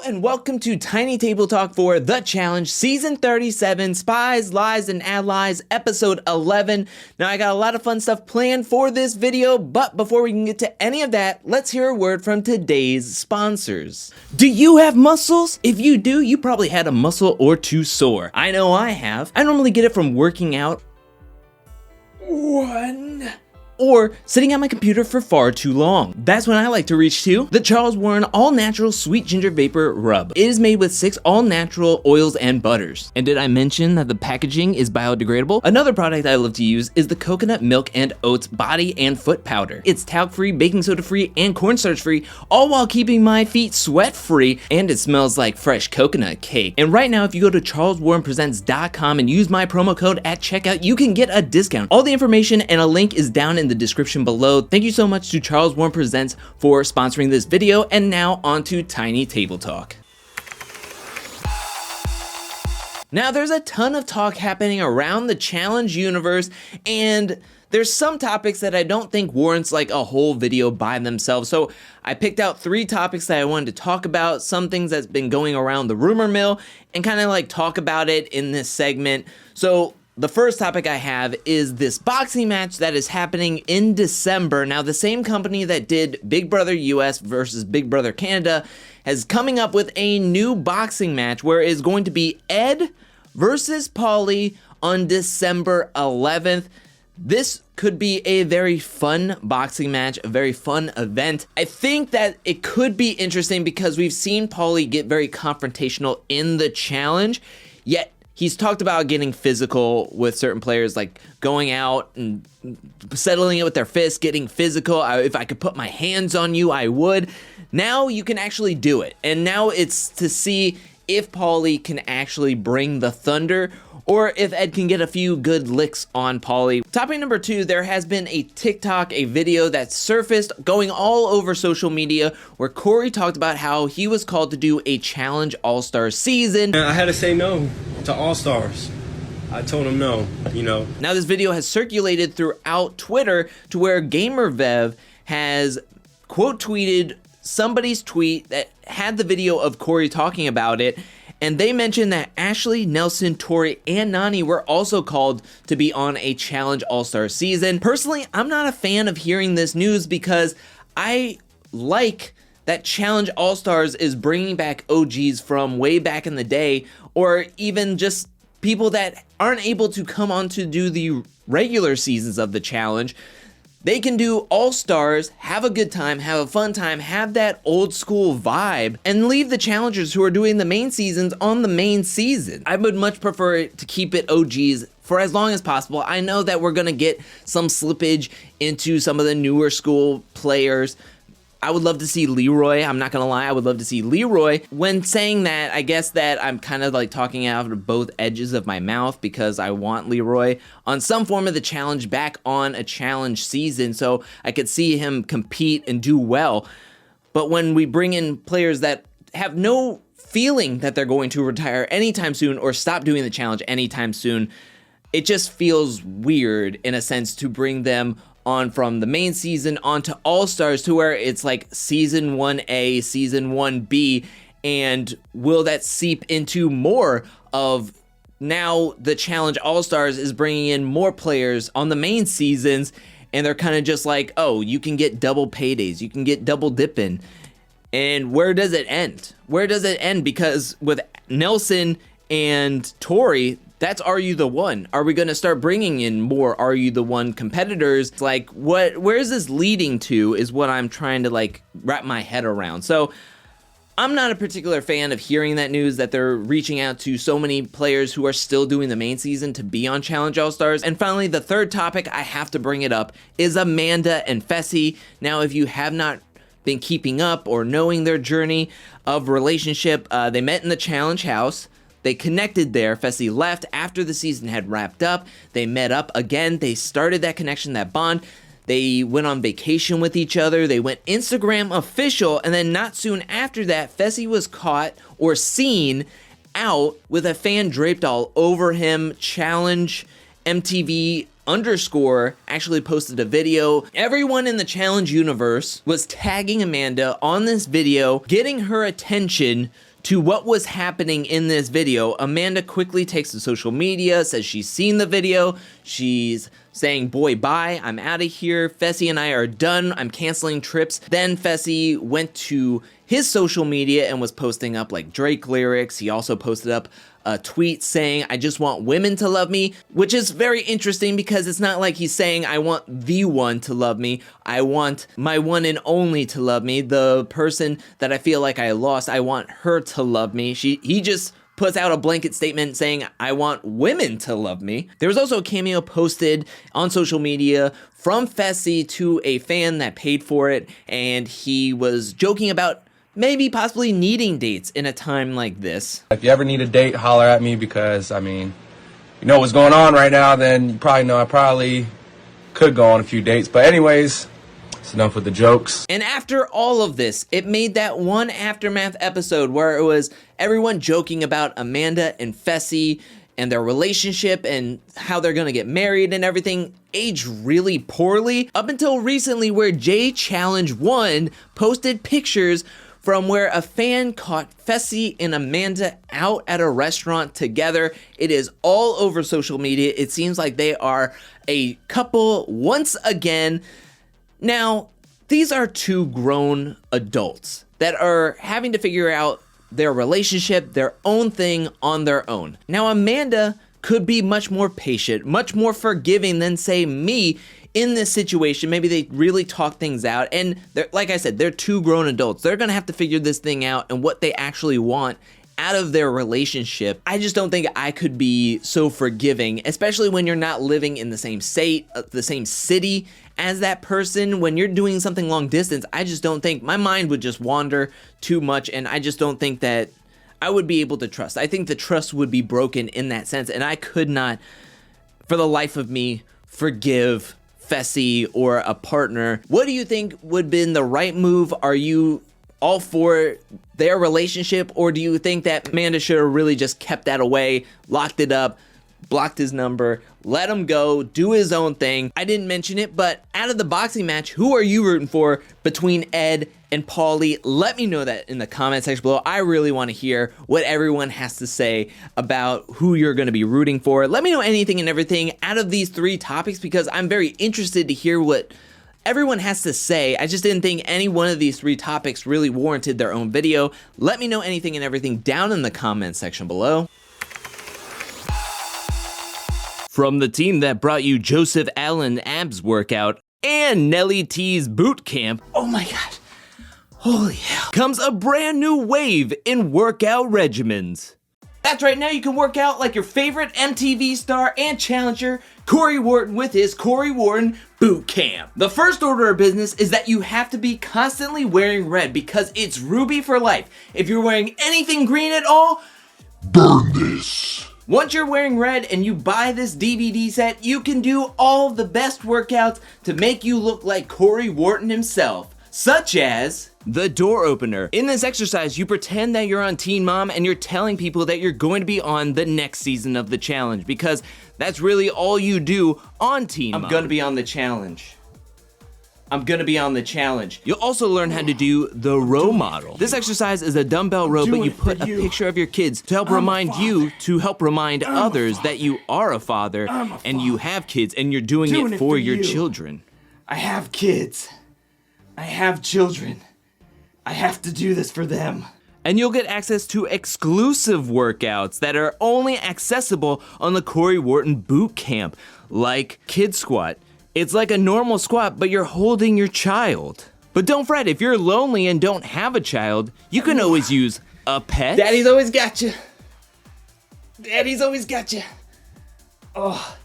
and welcome to Tiny Table Talk for The Challenge, Season 37, Spies, Lies, and Allies, Episode 11. Now, I got a lot of fun stuff planned for this video, but before we can get to any of that, let's hear a word from today's sponsors. Do you have muscles? If you do, you probably had a muscle or two sore. I know I have. I normally get it from working out. Or sitting at my computer for far too long. That's when I like to reach to the Charles Warren All-Natural Sweet Ginger Vapor Rub. It is made with 6 all-natural oils and butters. And did I mention that the packaging is biodegradable? Another product I love to use is the Coconut Milk and Oats Body and Foot Powder. It's talc-free, baking soda-free, and cornstarch-free, all while keeping my feet sweat-free, and it smells like fresh coconut cake. And right now, if you go to charleswarrenpresents.com and use my promo code at checkout, you can get a discount. All the information and a link is down in the description below. Thank you so much to Charles Warren Presents for sponsoring this video, and now on to Tiny Table Talk. Now, there's a ton of talk happening around the challenge universe, and there's some topics that I don't think warrants like a whole video by themselves. So I picked out 3 topics that I wanted to talk about, some things that's been going around the rumor mill, and kind of like talk about it in this segment. So the first topic I have is this boxing match that is happening in December. Now, the same company that did Big Brother US versus Big Brother Canada is coming up with a new boxing match where it's going to be Ed versus Paulie on December 11th. This could be a very fun boxing match, a very fun event. I think that it could be interesting because we've seen Paulie get very confrontational in the challenge, yet he's talked about getting physical with certain players, like going out and settling it with their fists, getting physical. If I could put my hands on you, I would. Now you can actually do it. And now it's to see if Paulie can actually bring the thunder, or if Ed can get a few good licks on Paulie. Topic number 2, there has been a TikTok, a video that surfaced going all over social media where Cory talked about how he was called to do a Challenge All-Star season. I had to say no to All-Stars. I told him no, you know. Now this video has circulated throughout Twitter to where GamerVev has quote tweeted somebody's tweet that had the video of Cory talking about it. And they mentioned that Ashley, Nelson, Tori, and Nani were also called to be on a Challenge All-Star season. Personally, I'm not a fan of hearing this news because I like that Challenge All-Stars is bringing back OGs from way back in the day, or even just people that aren't able to come on to do the regular seasons of the challenge. They can do All-Stars, have a good time, have a fun time, have that old school vibe, and leave the challengers who are doing the main seasons on the main season. I would much prefer to keep it OGs for as long as possible. I know that we're gonna get some slippage into some of the newer school players. I would love to see Leroy. I'm not gonna lie, I would love to see Leroy. When saying that, I guess that I'm kind of like talking out of both edges of my mouth because I want Leroy on some form of the challenge back on a challenge season so I could see him compete and do well. But when we bring in players that have no feeling that they're going to retire anytime soon or stop doing the challenge anytime soon, it just feels weird in a sense to bring them on from the main season onto All-Stars to where it's like Season 1A, Season 1B, and will that seep into more of now the Challenge All-Stars is bringing in more players on the main seasons, and they're kind of just like, oh, you can get double paydays, you can get double dipping, and where does it end? Where does it end? Because with Nelson and Tori, that's Are You The One? Are we gonna start bringing in more Are You The One competitors? Like, where is this leading to is what I'm trying to like wrap my head around. So I'm not a particular fan of hearing that news that they're reaching out to so many players who are still doing the main season to be on Challenge All-Stars. And finally, the third topic, I have to bring it up, is Amanda and Fessy. Now, if you have not been keeping up or knowing their journey of relationship, they met in the challenge house. They connected there. Fessy left after the season had wrapped up. They met up again. They started that connection, that bond. They went on vacation with each other. They went Instagram official. And then not soon after that, Fessy was caught or seen out with a fan draped all over him. Challenge MTV _ actually posted a video. Everyone in the challenge universe was tagging Amanda on this video, getting her attention to what was happening in this video, Amanda quickly takes to social media, says she's seen the video, she's saying, boy, bye, I'm out of here, Fessy and I are done, I'm canceling trips. Then Fessy went to his social media and was posting up like Drake lyrics. He also posted up a tweet saying, I just want women to love me, which is very interesting because it's not like he's saying, I want the one to love me. I want my one and only to love me. The person that I feel like I lost, I want her to love me. He just puts out a blanket statement saying, I want women to love me. There was also a cameo posted on social media from Fessy to a fan that paid for it, and he was joking about maybe possibly needing dates in a time like this. If you ever need a date, holler at me because, I mean, you know what's going on right now, then you probably know I probably could go on a few dates. But anyways, it's enough with the jokes. And after all of this, it made that one Aftermath episode where it was everyone joking about Amanda and Fessy and their relationship and how they're gonna get married and everything aged really poorly up until recently where J Challenge 1 posted pictures from where a fan caught Fessy and Amanda out at a restaurant together. It is all over social media. It seems like they are a couple once again. Now, these are two grown adults that are having to figure out their relationship, their own thing on their own. Now, Amanda could be much more patient, much more forgiving than, say, me in this situation. Maybe they really talk things out, and like I said, they're two grown adults. They're gonna have to figure this thing out and what they actually want out of their relationship. I just don't think I could be so forgiving, especially when you're not living in the same state, the same city as that person. When you're doing something long distance, I just don't think, my mind would just wander too much, and I just don't think that I would be able to trust. I think the trust would be broken in that sense, and I could not, for the life of me, forgive Fessy or a partner. What do you think would have been the right move? Are you all for their relationship, or do you think that Amanda should have really just kept that away, locked it up, blocked his number, let him go, do his own thing? I didn't mention it, but out of the boxing match, who are you rooting for between Ed and Paulie? Let me know that in the comment section below. I really want to hear what everyone has to say about who you're going to be rooting for. Let me know anything and everything out of these three topics because I'm very interested to hear what everyone has to say. I just didn't think any one of these three topics really warranted their own video. Let me know anything and everything down in the comment section below. From the team that brought you Joseph Allen abs workout and Nelly T's boot camp, oh my god, holy hell, comes a brand new wave in workout regimens. That's right, now you can work out like your favorite MTV star and challenger, Cory Wharton, with his Cory Wharton Bootcamp. The first order of business is that you have to be constantly wearing red because it's Ruby for life. If you're wearing anything green at all, burn this. Once you're wearing red and you buy this DVD set, you can do all of the best workouts to make you look like Cory Wharton himself, such as the door opener. In this exercise, you pretend that you're on Teen Mom and you're telling people that you're going to be on the next season of the challenge because that's really all you do on Teen Mom. I'm gonna be on the challenge. I'm gonna be on the challenge. You'll also learn how to do the row model. This exercise is a dumbbell row, but you put a picture of your kids to help remind you, to help remind others that you are a father and you have kids and you're doing it for your children. I have kids. I have children. I have to do this for them. And you'll get access to exclusive workouts that are only accessible on the Cory Wharton Bootcamp, like Kid Squat. It's like a normal squat, but you're holding your child. But don't fret, if you're lonely and don't have a child, you can always use a pet. Daddy's always got you. Daddy's always got you. Oh,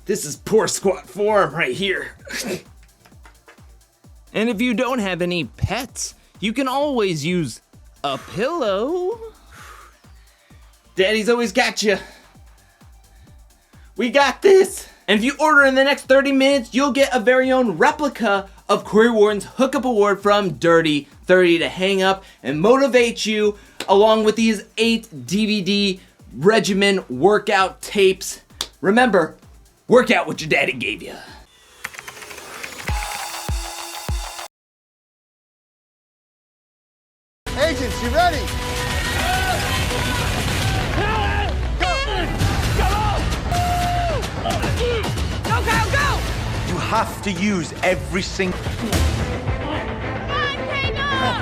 this is poor squat form right here. And if you don't have any pets, you can always use a pillow. Daddy's always got you. We got this. And if you order in the next 30 minutes, you'll get a very own replica of Cory Wharton's Hookup Award from Dirty 30 to hang up and motivate you, along with these 8 DVD regimen workout tapes. Remember, work out what your daddy gave you. Agents, you ready? have to use every single...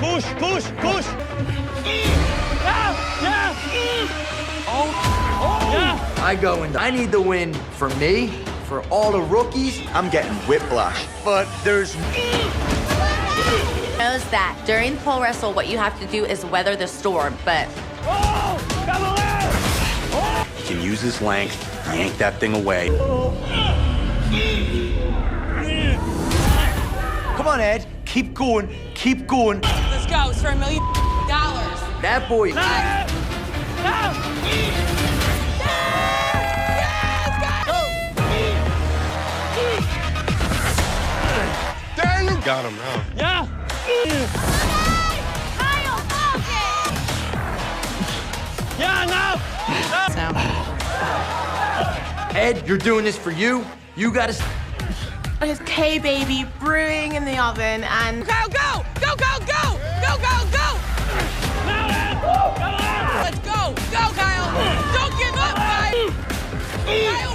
Push, push, push! I go in. I need the win for me, for all the rookies. I'm getting whiplash. But there's... Knows that during pole wrestle, what you have to do is weather the storm, but... He can use his length, yank that thing away. Come on, Ed. Keep going. Keep going. Let's go. It's for $1 million. That boy... Got him now. Yeah! Yeah, no! Ed, you're doing this for you. You gotta... His K baby brewing in the oven and go, go, go, go, go, go, go, go. Let's go, go, Kyle. Don't give up, Kyle. Kyle,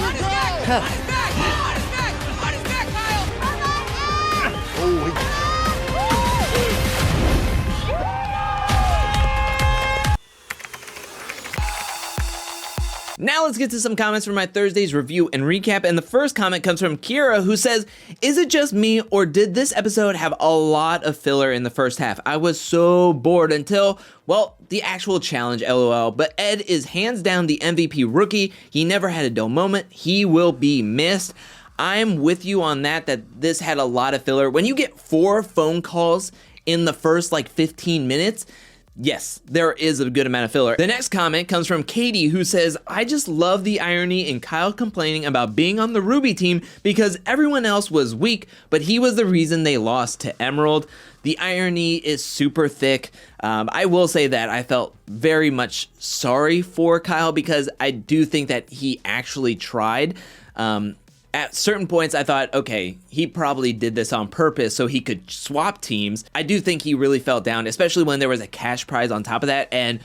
on his back, on his back, on his back, on his back, Kyle. Now let's get to some comments from my Thursday's review and recap, and the first comment comes from Kira, who says, "Is it just me, or did this episode have a lot of filler in the first half? I was so bored until, well, the actual challenge, lol, but Ed is hands down the MVP rookie. He never had a dull moment. He will be missed." I'm with you on that this had a lot of filler. When you get 4 phone calls in the first, 15 minutes, yes, there is a good amount of filler. The next comment comes from Katie, who says, "I just love the irony in Kyle complaining about being on the Ruby team because everyone else was weak, but he was the reason they lost to Emerald." The irony is super thick. I will say that I felt very much sorry for Kyle because I do think that he actually tried. At certain points, I thought, okay, he probably did this on purpose so he could swap teams. I do think he really felt down, especially when there was a cash prize on top of that, and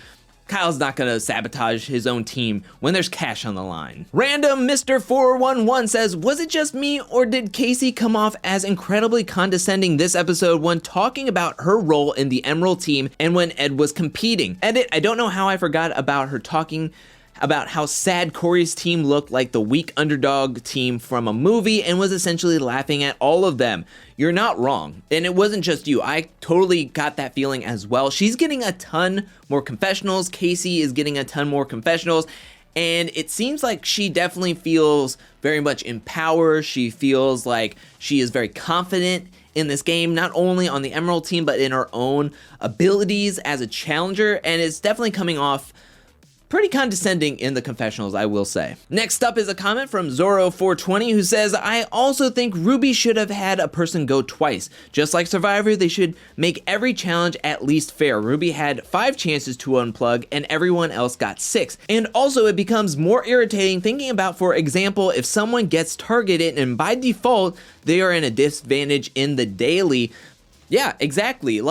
Kyle's not gonna sabotage his own team when there's cash on the line. Random Mr. 411 says, "Was it just me, or did Casey come off as incredibly condescending this episode when talking about her role in the Emerald team and when Ed was competing? Edit, I don't know how I forgot about her talking about how sad Cory's team looked like the weak underdog team from a movie and was essentially laughing at all of them. You're not wrong. And it wasn't just you. I totally got that feeling as well. She's getting a ton more confessionals. Casey is getting a ton more confessionals. And it seems like she definitely feels very much empowered. She feels like she is very confident in this game, not only on the Emerald team, but in her own abilities as a challenger. And it's definitely coming off pretty condescending in the confessionals, I will say. Next up is a comment from Zoro420 who says, "I also think Ruby should have had a person go twice. Just like Survivor, they should make every challenge at least fair. Ruby had 5 chances to unplug and everyone else got 6. And also it becomes more irritating thinking about, for example, if someone gets targeted and by default, they are in a disadvantage in the daily." Yeah, exactly.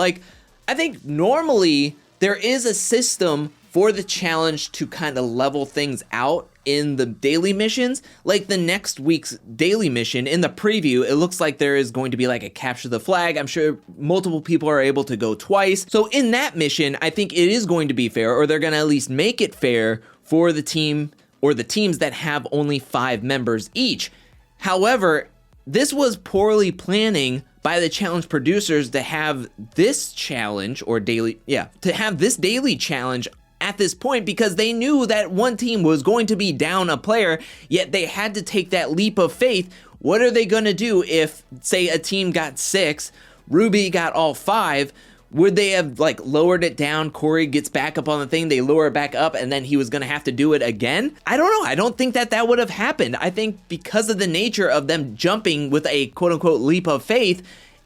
I think normally there is a system for the challenge to kind of level things out in the daily missions. Like the next week's daily mission in the preview, it looks like there is going to be a capture the flag. I'm sure multiple people are able to go twice. So in that mission, I think it is going to be fair, or they're going to at least make it fair for the team or the teams that have only 5 members each. However, this was poorly planning by the challenge producers to have this challenge to have this daily challenge at this point, because they knew that one team was going to be down a player, yet they had to take that leap of faith. What are they going to do if, say, a team got 6, Ruby got all 5? Would they have lowered it down? Cory gets back up on the thing, they lower it back up, and then he was going to have to do it again? I don't know. I don't think that would have happened. I think because of the nature of them jumping with a quote-unquote leap of faith,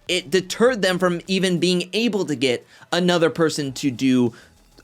it deterred them from even being able to get another person to do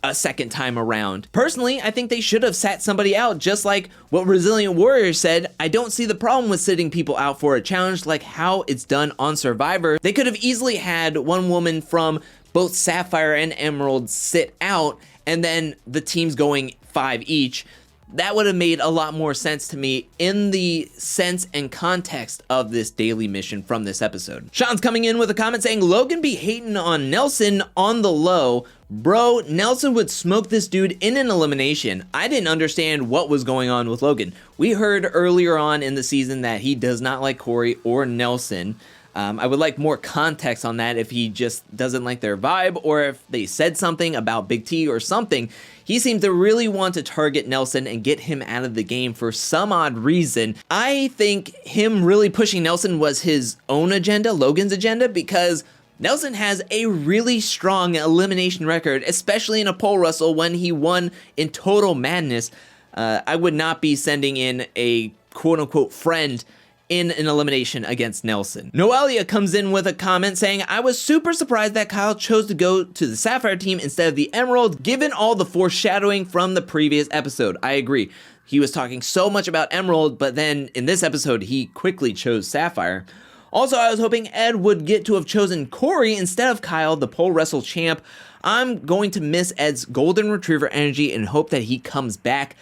a second time around. Personally, I think they should have sat somebody out, just like what Resilient Warrior said. I don't see the problem with sitting people out for a challenge like how it's done on Survivor. They could have easily had one woman from both Sapphire and Emerald sit out, and then the teams going 5 each. That would have made a lot more sense to me in the sense and context of this daily mission from this episode. Sean's coming in with a comment saying, Logan be hating on Nelson on the low. Bro, Nelson would smoke this dude in an elimination. I didn't understand what was going on with Logan. We heard earlier on in the season that he does not like Cory or Nelson. I would like more context on that, if he just doesn't like their vibe or if they said something about Big T or something. He seemed to really want to target Nelson and get him out of the game for some odd reason. I think him really pushing Nelson was his own agenda, Logan's agenda, because Nelson has a really strong elimination record, especially in a pole wrestle when he won in Total Madness. I would not be sending in a quote-unquote friend in an elimination against Nelson. Noelia comes in with a comment saying, I was super surprised that Kyle chose to go to the Sapphire team instead of the Emerald, given all the foreshadowing from the previous episode. I agree. He was talking so much about Emerald, but then in this episode, he quickly chose Sapphire. Also, I was hoping Ed would get to have chosen Cory instead of Kyle, the pole wrestle champ. I'm going to miss Ed's golden retriever energy and hope that he comes back.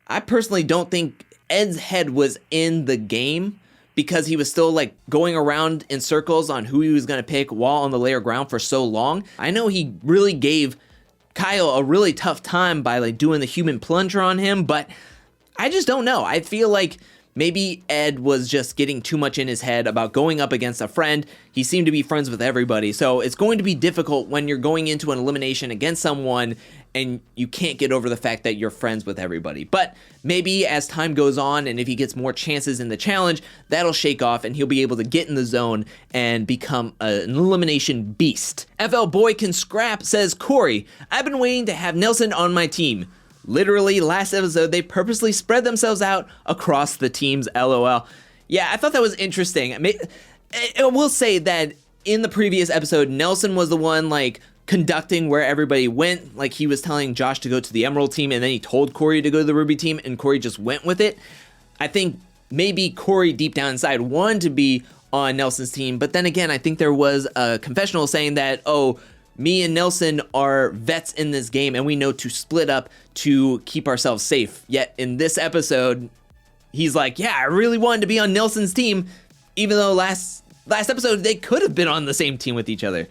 I personally don't think Ed's head was in the game, because he was still like going around in circles on who he was going to pick while on the layer ground for so long. I know he really gave Kyle a really tough time by like doing the human plunger on him, but I just don't know. I feel like maybe Ed was just getting too much in his head about going up against a friend. He seemed to be friends with everybody, so it's going to be difficult when you're going into an elimination against someone and you can't get over the fact that you're friends with everybody. But maybe as time goes on and if he gets more chances in the challenge, that'll shake off and he'll be able to get in the zone and become an elimination beast. FL Boy Can Scrap says, Cory, I've been waiting to have Nelson on my team. Literally, last episode, they purposely spread themselves out across the teams, LOL. Yeah, I thought that was interesting. I will say that in the previous episode, Nelson was the one, like, conducting where everybody went. Like, he was telling Josh to go to the Emerald team, and then he told Cory to go to the Ruby team, and Cory just went with it. I think maybe Cory, deep down inside, wanted to be on Nelson's team, but then again, I think there was a confessional saying that, oh, me and Nelson are vets in this game and we know to split up to keep ourselves safe. Yet in this episode, he's like, yeah, I really wanted to be on Nelson's team, even though last episode they could have been on the same team with each other.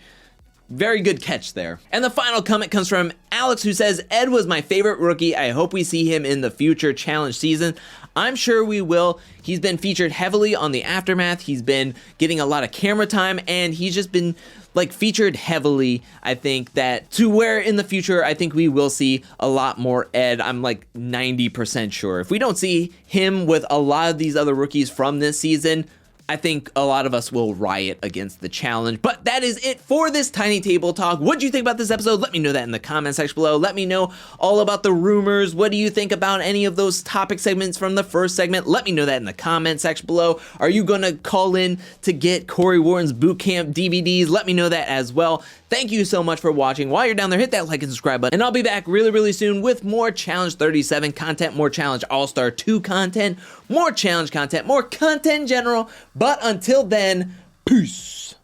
Very good catch there. And the final comment comes from Alex, who says, Ed was my favorite rookie. I hope we see him in the future challenge season. I'm sure we will. He's been featured heavily on the Aftermath. He's been getting a lot of camera time, and he's just been like featured heavily. I think that to where in the future, I think we will see a lot more Ed. I'm like 90% sure. If we don't see him with a lot of these other rookies from this season, I think a lot of us will riot against the challenge. But that is it for this Tiny Table Talk. What do you think about this episode? Let me know that in the comment section below. Let me know all about the rumors. What do you think about any of those topic segments from the first segment? Let me know that in the comment section below. Are you going to call in to get Cory Wharton's Bootcamp DVDs? Let me know that as well. Thank you so much for watching. While you're down there, hit that like and subscribe button. And I'll be back really, really soon with more Challenge 37 content, more Challenge All-Star 2 content, more challenge content, more content in general. But until then, peace.